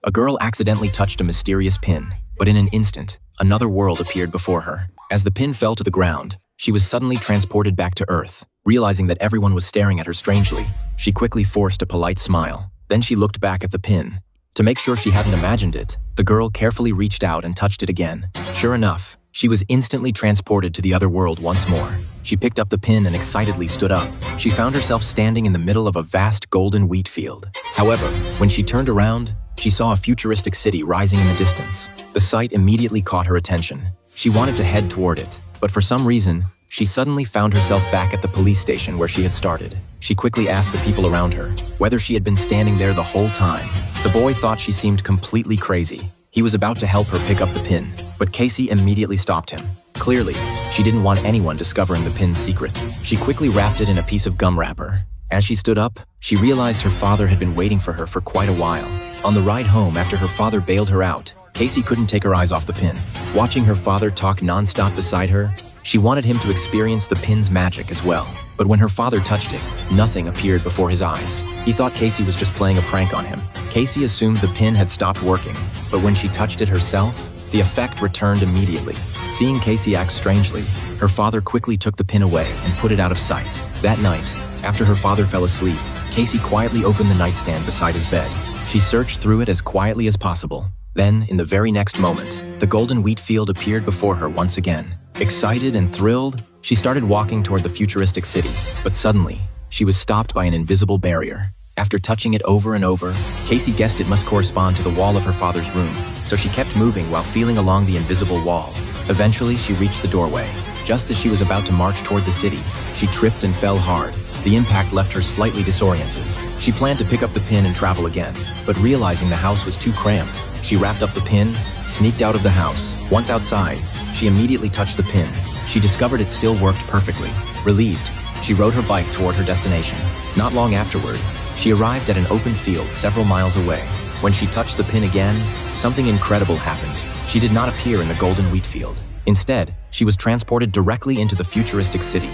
A girl accidentally touched a mysterious pin, but in an instant, another world appeared before her. As the pin fell to the ground, she was suddenly transported back to Earth. Realizing that everyone was staring at her strangely, she quickly forced a polite smile. Then she looked back at the pin. To make sure she hadn't imagined it, the girl carefully reached out and touched it again. Sure enough, she was instantly transported to the other world once more. She picked up the pin and excitedly stood up. She found herself standing in the middle of a vast golden wheat field. However, when she turned around, she saw a futuristic city rising in the distance. The sight immediately caught her attention. She wanted to head toward it, but for some reason, she suddenly found herself back at the police station where she had started. She quickly asked the people around her whether she had been standing there the whole time. The boy thought she seemed completely crazy. He was about to help her pick up the pin, but Casey immediately stopped him. Clearly, she didn't want anyone discovering the pin's secret. She quickly wrapped it in a piece of gum wrapper. As she stood up, she realized her father had been waiting for her for quite a while. On the ride home after her father bailed her out, Casey couldn't take her eyes off the pin. Watching her father talk non-stop beside her, she wanted him to experience the pin's magic as well. But when her father touched it, nothing appeared before his eyes. He thought Casey was just playing a prank on him. Casey assumed the pin had stopped working, but when she touched it herself, the effect returned immediately. Seeing Casey act strangely, her father quickly took the pin away and put it out of sight. That night, after her father fell asleep, Casey quietly opened the nightstand beside his bed. She searched through it as quietly as possible. Then, in the very next moment, the golden wheat field appeared before her once again. Excited and thrilled, she started walking toward the futuristic city, but suddenly, she was stopped by an invisible barrier. After touching it over and over, Casey guessed it must correspond to the wall of her father's room, so she kept moving while feeling along the invisible wall. Eventually, she reached the doorway. Just as she was about to march toward the city, she tripped and fell hard. The impact left her slightly disoriented. She planned to pick up the pin and travel again, but realizing the house was too cramped, she wrapped up the pin, sneaked out of the house. Once outside, she immediately touched the pin. She discovered it still worked perfectly. Relieved, she rode her bike toward her destination. Not long afterward, she arrived at an open field several miles away. When she touched the pin again, something incredible happened. She did not appear in the golden wheat field. Instead, she was transported directly into the futuristic city.